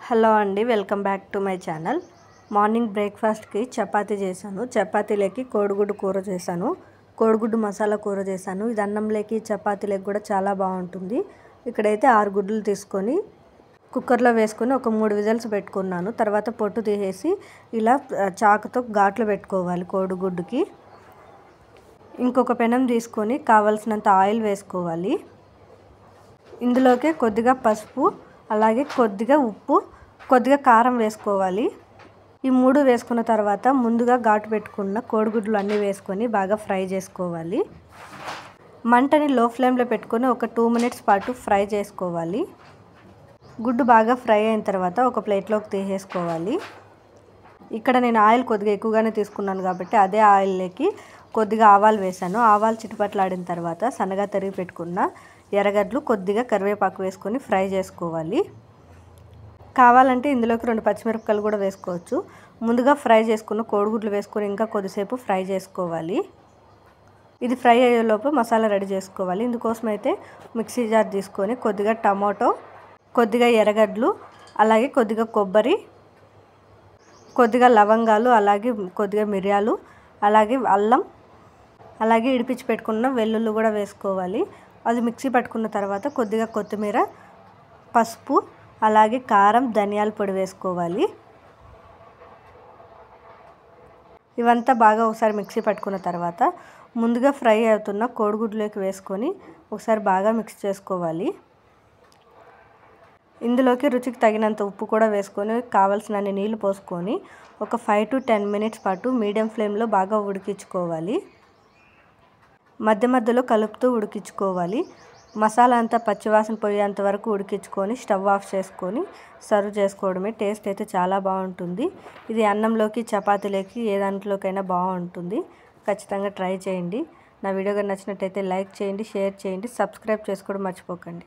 Hello అండి, welcome back to my channel. Morning బ్రేక్ఫాస్ట్కి చపాతీ చేశాను. చపాతీలోకి కోడిగుడ్డు కూర చేశాను. కోడిగుడ్డు మసాలా కూర చేశాను. ఇది అన్నంలోకి చపాతీలోకి కూడా చాలా బాగుంటుంది. ఇక్కడైతే 6 గుడ్లు తీసుకొని కుక్కర్లో వేసుకొని ఒక 3 విజిల్స్ పెట్టుకున్నాను. తర్వాత పొట్టు తీసేసి ఇలా చాకుతో ఘాట్లు పెట్టుకోవాలి కోడిగుడ్డుకి. ఇంకొక పెనం తీసుకొని కావలసినంత ఆయిల్ వేసుకోవాలి. ఇందులోకి కొద్దిగా పసుపు, అలాగే కొద్దిగా ఉప్పు, కొద్దిగా కారం వేసుకోవాలి. ఈ 3 వేసుకున్న తర్వాత ముందుగా ఘాటు పెట్టుకున్న కోడిగుడ్లు అన్నీ వేసుకొని బాగా ఫ్రై చేసుకోవాలి. మంటని లో ఫ్లేమ్లో పెట్టుకొని ఒక 2 మినిట్స్ పాటు ఫ్రై చేసుకోవాలి. గుడ్డు బాగా ఫ్రై అయిన తర్వాత ఒక ప్లేట్లోకి తీసేసుకోవాలి. ఇక్కడ నేను ఆయిల్ కొద్దిగా ఎక్కువగానే తీసుకున్నాను కాబట్టి అదే ఆయిల్లోకి కొద్దిగా ఆవాలు వేసాను. ఆవాలు చిటపట్లాడిన తర్వాత సన్నగా తరిగి పెట్టుకున్న ఎర్రగడ్డలు, కొద్దిగా కరివేపాకు వేసుకొని ఫ్రై చేసుకోవాలి. కావాలంటే ఇందులోకి 2 పచ్చిమిరపకాయలు కూడా వేసుకోవచ్చు. ముందుగా ఫ్రై చేసుకున్న కోడిగుడ్లు వేసుకొని ఇంకా కొద్దిసేపు ఫ్రై చేసుకోవాలి. ఇది ఫ్రై అయ్యేలోపు మసాలా రెడీ చేసుకోవాలి. ఇందుకోసం అయితే మిక్సీ జార్ తీసుకొని కొద్దిగా టమాటో, కొద్దిగా ఎర్రగడ్డలు, అలాగే కొద్దిగా కొబ్బరి, కొద్దిగా లవంగాలు, అలాగే కొద్దిగా మిరియాలు, అలాగే అల్లం, అలాగే ఇడిపించి పెట్టుకున్న వెల్లుల్లి కూడా వేసుకోవాలి. అది మిక్సీ పట్టుకున్న తర్వాత కొద్దిగా కొత్తిమీర, పసుపు, అలాగే కారం, ధనియాల పొడి వేసుకోవాలి. ఇవంతా బాగా ఒకసారి మిక్సీ పట్టుకున్న తర్వాత ముందుగా ఫ్రై అవుతున్న కోడిగుడ్లోకి వేసుకొని ఒకసారి బాగా మిక్స్ చేసుకోవాలి. ఇందులోకి రుచికి తగినంత ఉప్పు కూడా వేసుకొని కావాల్సినన్ని నీళ్లు పోసుకొని ఒక 5 to 10 మినిట్స్ పాటు మీడియం ఫ్లేమ్లో బాగా ఉడికించుకోవాలి. మధ్య మధ్యలో కలుపుతూ ఉడికించుకోవాలి. మసాలా అంతా పచ్చివాసన పోయేంత వరకు ఉడికించుకొని స్టవ్ ఆఫ్ చేసుకొని సర్వ్ చేసుకోవడమే. టేస్ట్ అయితే చాలా బాగుంటుంది. ఇది అన్నంలోకి, చపాతీలోకి ఏ దాంట్లోకైనా బాగుంటుంది. ఖచ్చితంగా ట్రై చేయండి. నా వీడియో కానీ నచ్చినట్టయితే లైక్ చేయండి, షేర్ చేయండి, సబ్స్క్రైబ్ చేసుకోవడం మర్చిపోకండి.